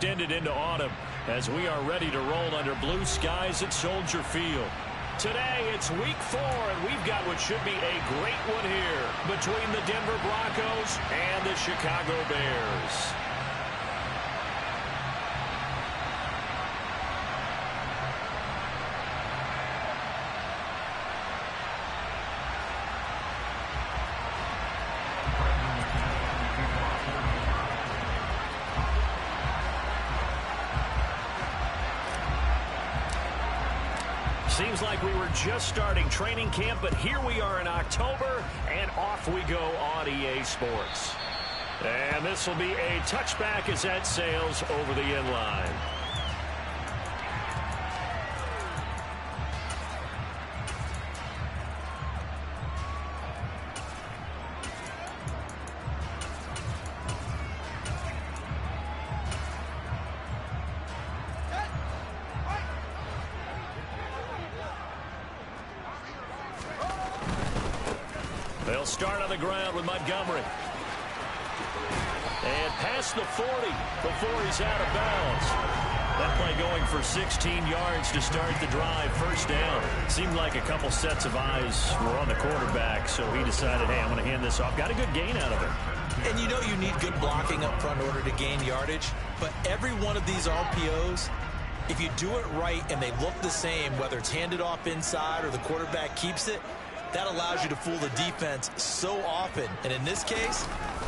extended into autumn as we are ready to roll under blue skies at Soldier Field. Today, it's week 4, and we've got what should be a great one here between the Denver Broncos and the Chicago Bears. Seems like we were just starting training camp, but here we are in October, and off we go on EA Sports. And this will be a touchback as that sails over the end line. They'll start on the ground with Montgomery. And past the 40 before he's out of bounds. That play going for 16 yards to start the drive. First down. Seemed like a couple sets of eyes were on the quarterback, so he decided, hey, I'm going to hand this off. Got a good gain out of it. And you know you need good blocking up front in order to gain yardage. But every one of these RPOs, if you do it right and they look the same, whether it's handed off inside or the quarterback keeps it, that allows you to fool the defense so often. And in this case,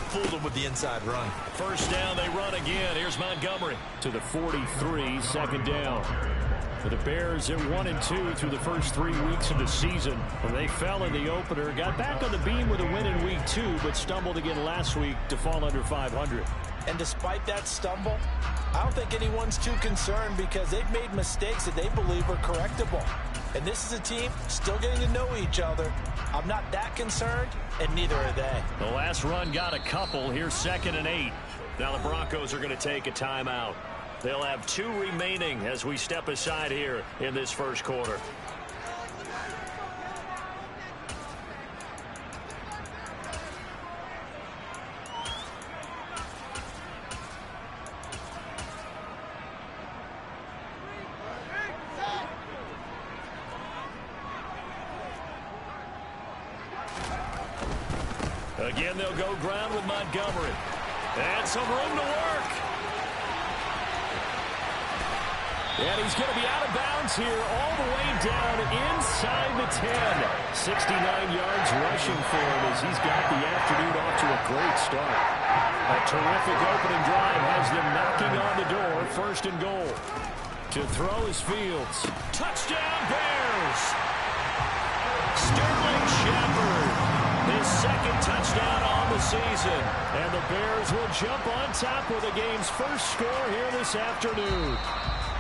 fooled them with the inside run. First down, they run again. Here's Montgomery to the 43, second down. For the Bears, they're 1-2 through the first 3 weeks of the season. When they fell in the opener, got back on the beam with a win in week 2, but stumbled again last week to fall under 500. And despite that stumble, I don't think anyone's too concerned because they've made mistakes that they believe are correctable. And this is a team still getting to know each other. I'm not that concerned, and neither are they. The last run got a couple. Here's 2nd and 8. Now the Broncos are going to take a timeout. They'll have 2 remaining as we step aside here in this first quarter. Again, they'll go ground with Montgomery. And some room to work. And he's going to be out of bounds here all the way down inside the 10. 69 yards rushing for him as he's got the afternoon off to a great start. A terrific opening drive has them knocking on the door. 1st and goal. To throw is Fields. Touchdown Bears! Sterling Shepard. His 2nd touchdown on the season. And the Bears will jump on top with the game's first score here this afternoon.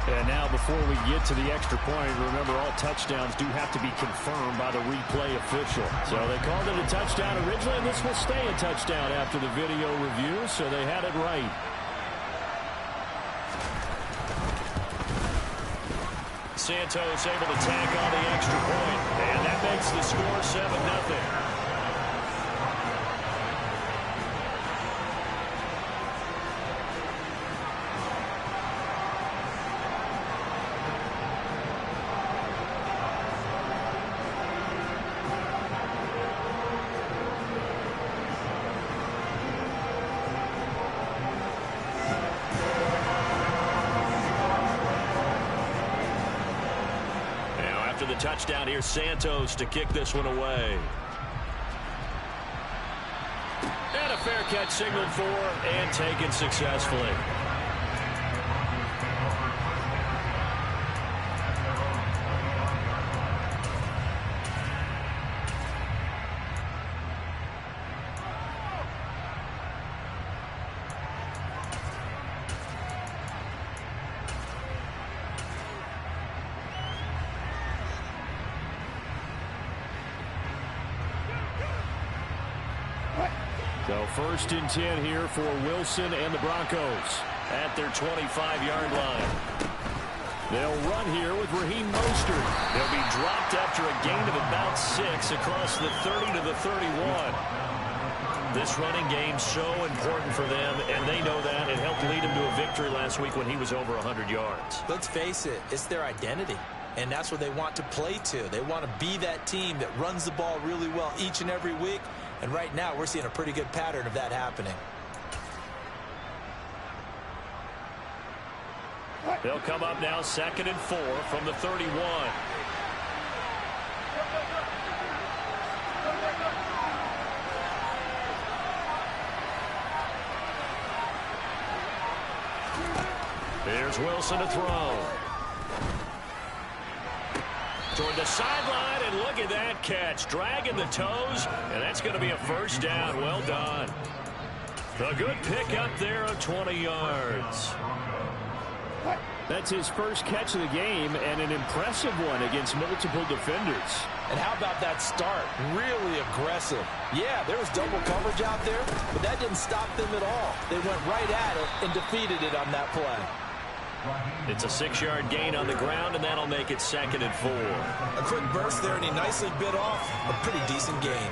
And now before we get to the extra point, remember all touchdowns do have to be confirmed by the replay official. So they called it a touchdown originally, and this will stay a touchdown after the video review, so they had it right. Santos able to tack on the extra point, and that makes the score 7-0. The touchdown here, Santos to kick this one away. And a fair catch signaled for and taken successfully. So 1st and 10 here for Wilson and the Broncos at their 25-yard line. They'll run here with Raheem Mostert. They'll be dropped after a gain of about 6 across the 30 to the 31. This running game's so important for them, and they know that. It helped lead them to a victory last week when he was over 100 yards. Let's face it, it's their identity, and that's what they want to play to. They want to be that team that runs the ball really well each and every week, and right now we're seeing a pretty good pattern of that happening. They'll come up now 2nd and 4 from the 31. Here's Wilson to throw. Toward the sideline, and look at that catch. Dragging the toes, and that's going to be a first down. Well done. A good pickup there of 20 yards. That's his first catch of the game, and an impressive one against multiple defenders. And how about that start? Really aggressive. Yeah, there was double coverage out there, but that didn't stop them at all. They went right at it and defeated it on that play. It's a 6-yard gain on the ground, and that'll make it 2nd and 4. A quick burst there, and he nicely bit off a pretty decent gain.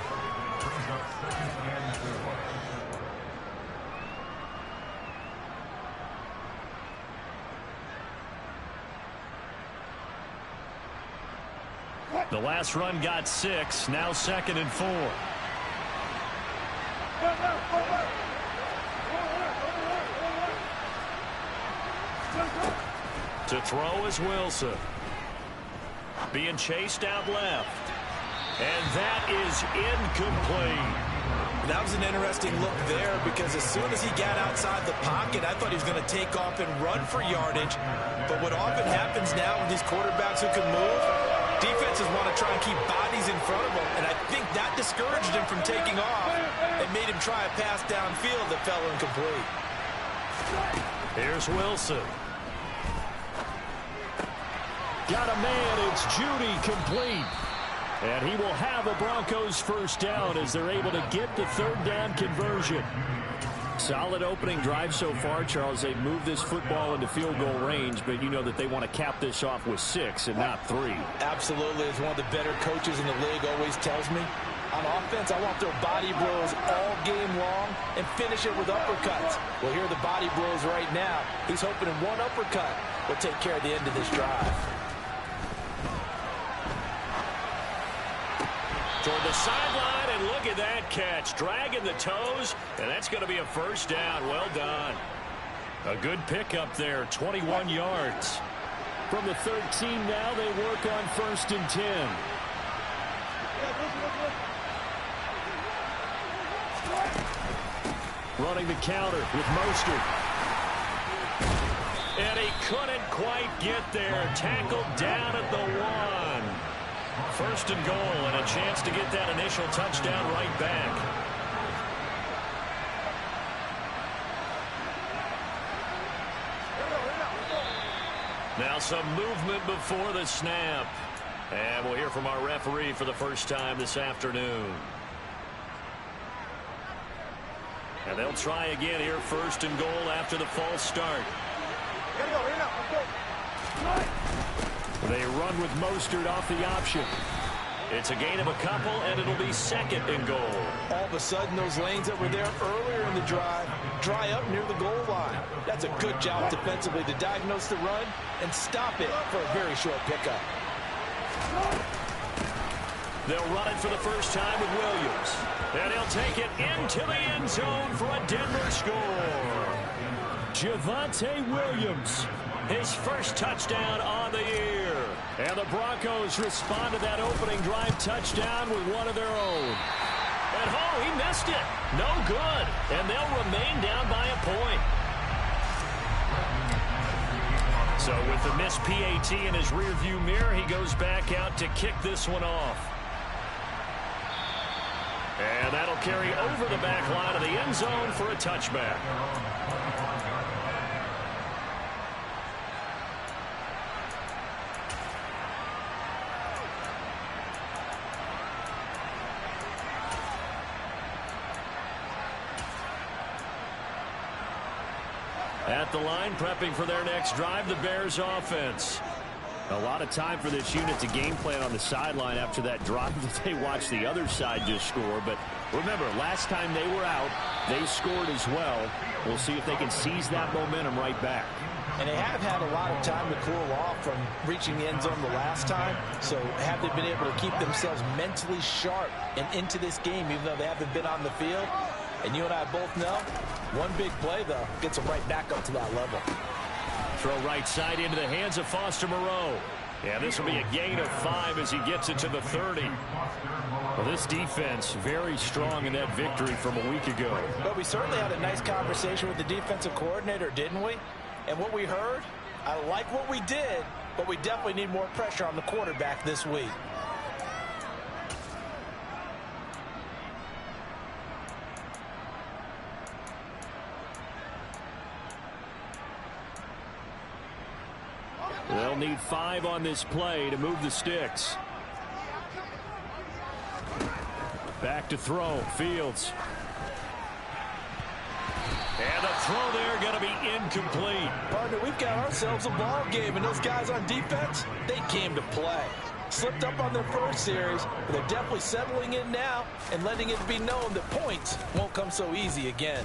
The last run got 6, now 2nd and 4. To throw is Wilson. Being chased out left. And that is incomplete. That was an interesting look there because as soon as he got outside the pocket, I thought he was going to take off and run for yardage. But what often happens now with these quarterbacks who can move, defenses want to try and keep bodies in front of them, and I think that discouraged him from taking off and made him try a pass downfield that fell incomplete. Here's Wilson. Got a man, it's Judy, complete. And he will have a Broncos first down as they're able to get the 3rd down conversion. Solid opening drive so far, Charles. They've moved this football into field goal range, but you know that they want to cap this off with 6 and not 3. Absolutely. As one of the better coaches in the league always tells me, on offense, I want their body blows all game long and finish it with uppercuts. Well, here are the body blows right now. He's hoping in one uppercut will take care of the end of this drive. Toward the sideline, and look at that catch. Dragging the toes, and that's going to be a first down. Well done. A good pickup there, 21 yards. From the 13 now, they work on 1st and 10. Running the counter with Mostert. And he couldn't quite get there. Tackled down at the 1. 1st and goal, and a chance to get that initial touchdown right back. Now some movement before the snap. And we'll hear from our referee for the first time this afternoon. And they'll try again here, 1st and goal after the false start. They run with Mostert off the option. It's a gain of a couple, and it'll be 2nd and goal. All of a sudden, those lanes that were there earlier in the drive dry up near the goal line. That's a good job defensively to diagnose the run and stop it for a very short pickup. They'll run it for the first time with Williams. And he'll take it into the end zone for a Denver score. Javonte Williams. His first touchdown on the year. And the Broncos respond to that opening drive touchdown with one of their own. And oh, he missed it. No good. And they'll remain down by a point. So with the missed PAT in his rearview mirror, he goes back out to kick this one off. And that'll carry over the back line of the end zone for a touchback. At the line, prepping for their next drive, the Bears offense. A lot of time for this unit to game plan on the sideline after that drive that they watched the other side just score. But remember, last time they were out, they scored as well. We'll see if they can seize that momentum right back. And they have had a lot of time to cool off from reaching the end zone the last time. So have they been able to keep themselves mentally sharp and into this game, even though they haven't been on the field? And you and I both know, one big play, though, gets them right back up to that level. Throw right side into the hands of Foster Moreau. Yeah, this will be a gain of 5 as he gets it to the 30. Well, this defense very strong in that victory from a week ago. But we certainly had a nice conversation with the defensive coordinator, didn't we? And what we heard, I like what we did, but we definitely need more pressure on the quarterback this week. They'll need 5 on this play to move the sticks. Back to throw. Fields. And the throw there going to be incomplete. Partner, we've got ourselves a ball game, and those guys on defense, they came to play. Slipped up on their first series, but they're definitely settling in now and letting it be known that points won't come so easy again.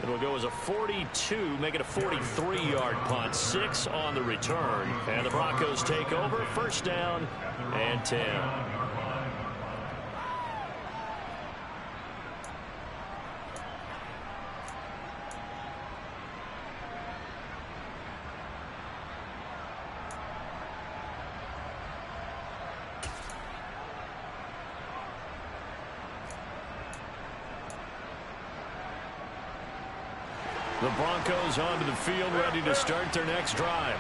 It'll go as a 42, make it a 43-yard punt. 6 on the return. And the Broncos take over. First down and 10. The Broncos onto the field, ready to start their next drive.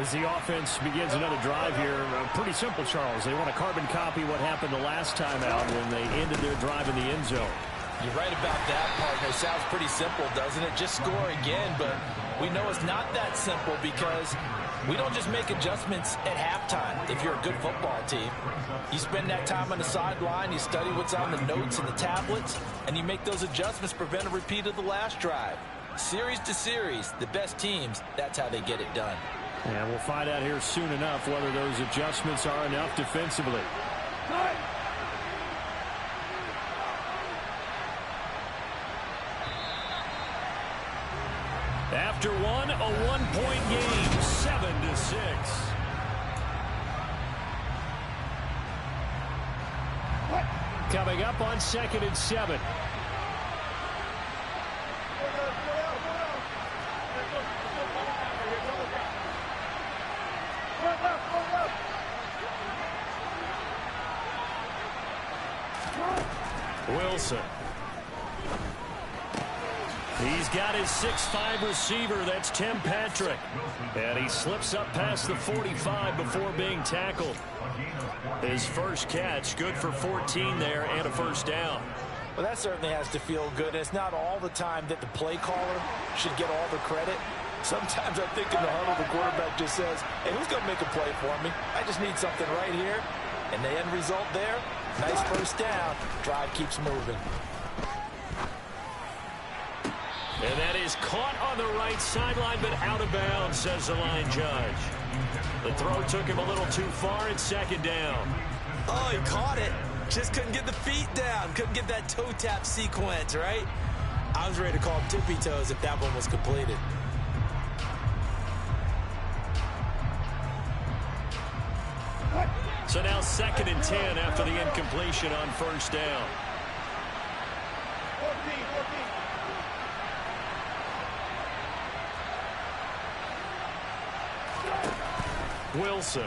As the offense begins another drive here, pretty simple, Charles. They want to carbon copy what happened the last time out when they ended their drive in the end zone. You're right about that, partner. Sounds pretty simple, doesn't it? Just score again, but we know it's not that simple because we don't just make adjustments at halftime if you're a good football team. You spend that time on the sideline, you study what's on the notes and the tablets, and you make those adjustments to prevent a repeat of the last drive. Series to series, the best teams, that's how they get it done. And we'll find out here soon enough whether those adjustments are enough defensively. After one, a one-point game, 7-6. Coming up on 2nd and 7. Wilson. He's got his 6'5" receiver. That's Tim Patrick. And he slips up past the 45 before being tackled. His first catch, good for 14 there and a first down. Well, that certainly has to feel good. It's not all the time that the play caller should get all the credit. Sometimes I think in the huddle, the quarterback just says, hey, who's going to make a play for me? I just need something right here. And the end result there, nice first down. Drive keeps moving. And that is caught on the right sideline, but out of bounds, says the line judge. The throw took him a little too far. It's 2nd down. Oh, he caught it. Just couldn't get the feet down. Couldn't get that toe tap sequence, right? I was ready to call him tippy toes if that one was completed. So now 2nd and 10 after the incompletion on first down. Wilson.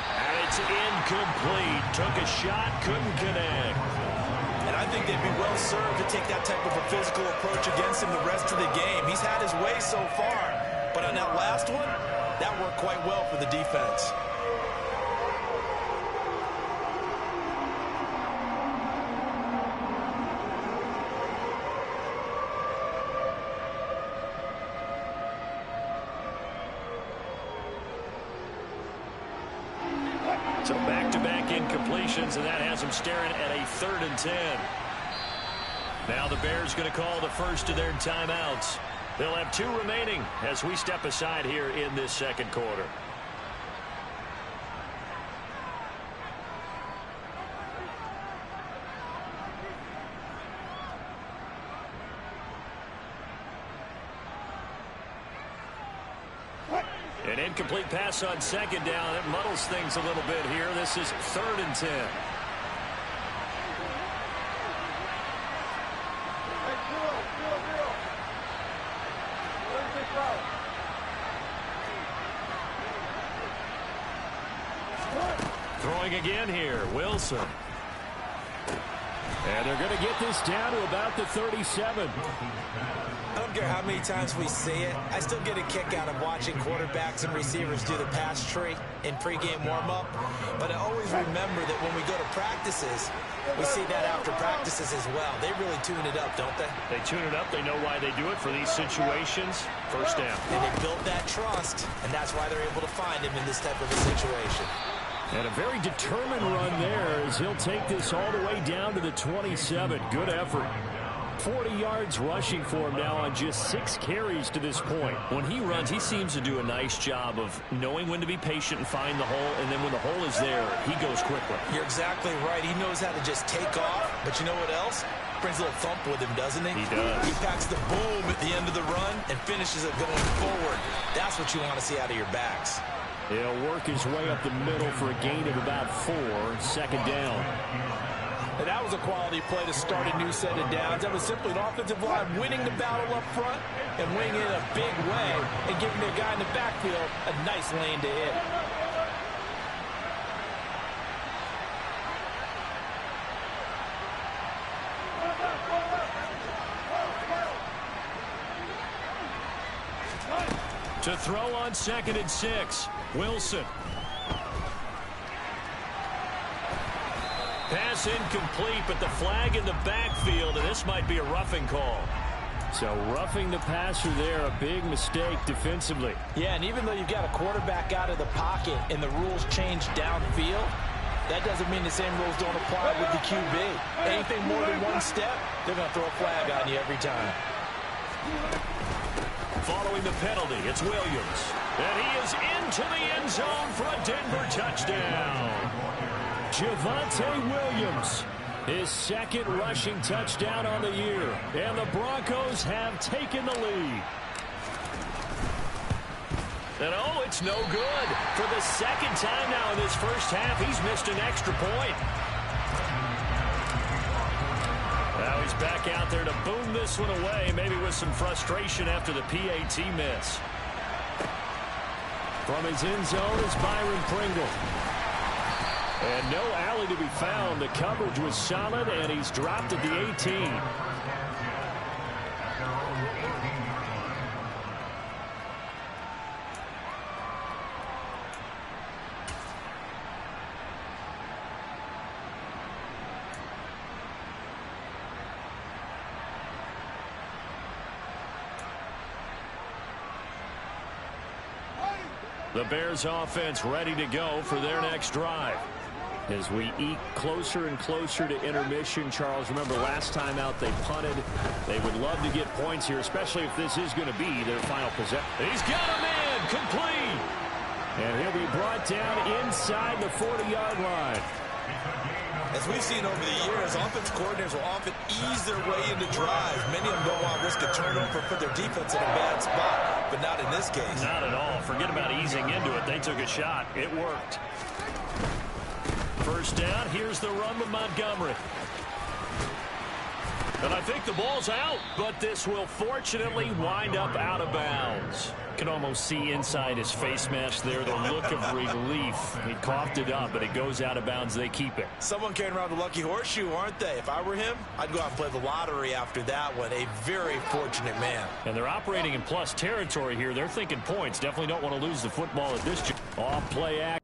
And it's incomplete. Took a shot, couldn't connect. And I think they'd be well served to take that type of a physical approach against him the rest of the game. He's had his way so far. But on that last one, that worked quite well for the defense. So back-to-back incompletions, and that has them staring at a 3rd and 10. Now the Bears going to call the first of their timeouts. They'll have 2 remaining as we step aside here in this second quarter. An incomplete pass on 2nd down. It muddles things a little bit here. This is 3rd and 10. Throwing again here, Wilson. And they're going to get this down to about the 37. I don't care how many times we see it. I still get a kick out of watching quarterbacks and receivers do the pass tree in pregame warm-up. But I always remember that when we go to practices, we see that after practices as well. They really tune it up, don't they? They tune it up. They know why they do it for these situations. First down. And they built that trust, and that's why they're able to find him in this type of a situation. And a very determined run there as he'll take this all the way down to the 27. Good effort. 40 yards rushing for him now on just 6 carries to this point. When he runs, he seems to do a nice job of knowing when to be patient and find the hole, and then when the hole is there, he goes quickly. You're exactly right. He knows how to just take off, but you know what else? Brings a little thump with him, doesn't he? He does. He packs the boom at the end of the run and finishes it going forward. That's what you want to see out of your backs. He'll work his way up the middle for a gain of about 4. 2nd down. And that was a quality play to start a new set of downs. That was simply an offensive line winning the battle up front and winning it in a big way and giving their guy in the backfield a nice lane to hit. To throw on 2nd and 6, Wilson. Pass incomplete, but the flag in the backfield, and this might be a roughing call. So roughing the passer there, a big mistake defensively. Yeah, and even though you've got a quarterback out of the pocket and the rules change downfield, that doesn't mean the same rules don't apply with the QB. Anything more than one step, they're going to throw a flag on you every time. Following the penalty, it's Williams. And he is into the end zone for a Denver touchdown. Javonte Williams, his 2nd rushing touchdown on the year. And the Broncos have taken the lead. And oh, it's no good. For the 2nd time now in this first half, he's missed an extra point. Now he's back out there to boom this one away, maybe with some frustration after the PAT miss. From his end zone is Byron Pringle. And no alley to be found. The coverage was solid, and he's dropped at the 18. The Bears offense ready to go for their next drive. As we eke closer and closer to intermission, Charles, remember last time out they punted. They would love to get points here, especially if this is going to be their final possession. He's got a man, complete. And he'll be brought down inside the 40-yard line. As we've seen over the years, offense coordinators will often ease their way into drives. Many of them don't want to risk a turnover, put their defense in a bad spot, but not in this case. Not at all. Forget about easing into it. They took a shot. It worked. First down. Here's the run with Montgomery. And I think the ball's out, but this will fortunately wind up out of bounds. Can almost see inside his face mask there the look of relief. He coughed it up, but it goes out of bounds. They keep it. Someone carrying around the lucky horseshoe, aren't they? If I were him, I'd go out and play the lottery after that one. A very fortunate man. And they're operating in plus territory here. They're thinking points. Definitely don't want to lose the football at this. Off play action.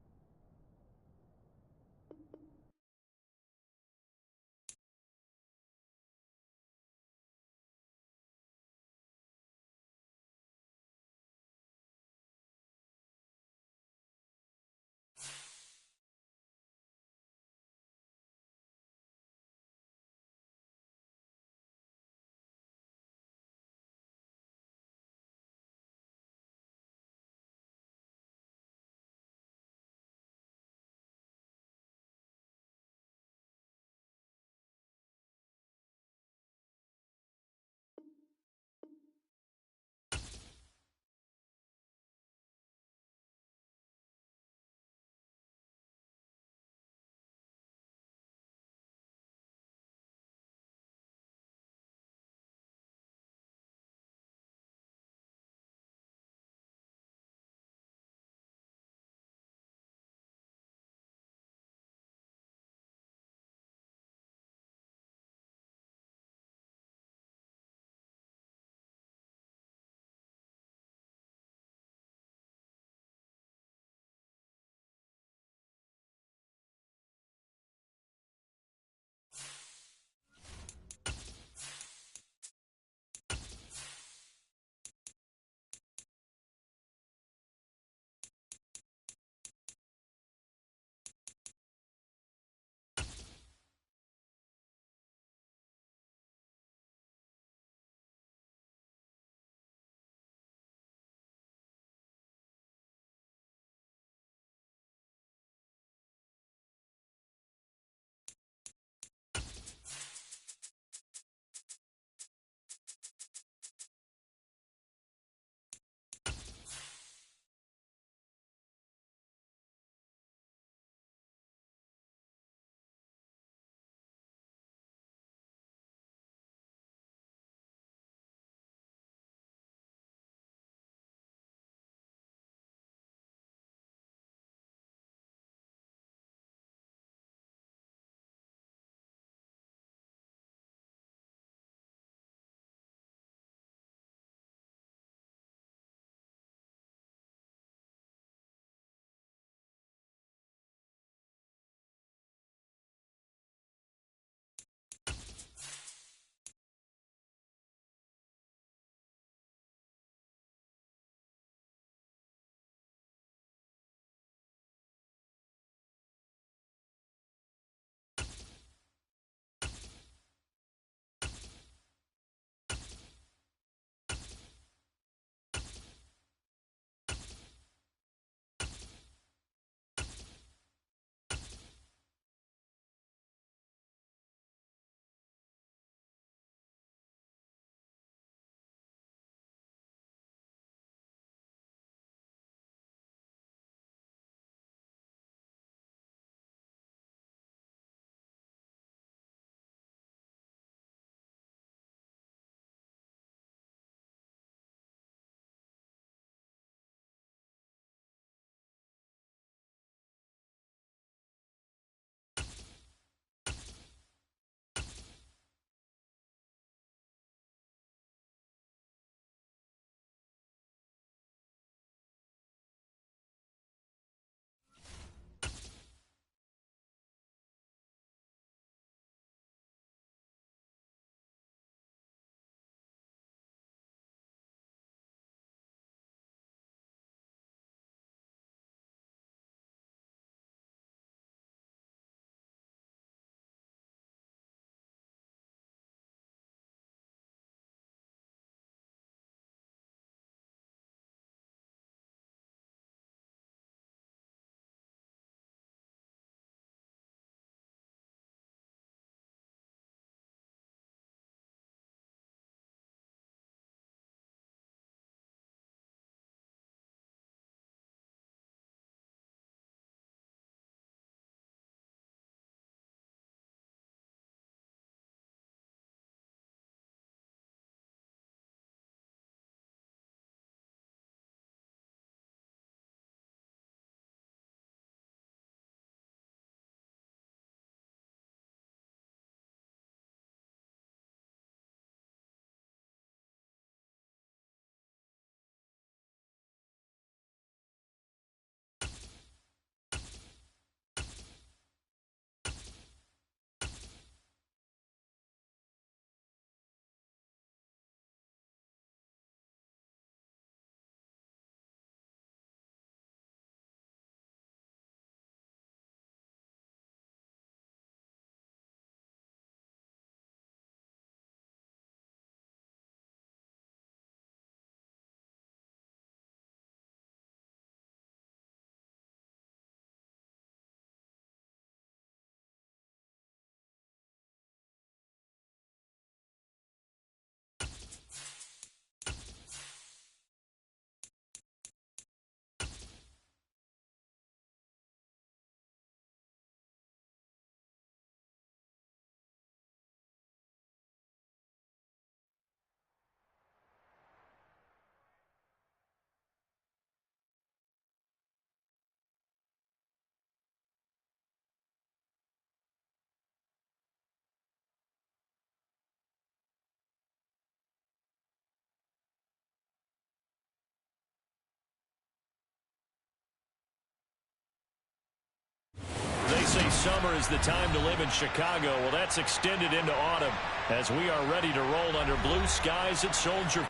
summer is the time to live in Chicago. Well, that's extended into autumn as we are ready to roll under blue skies at Soldier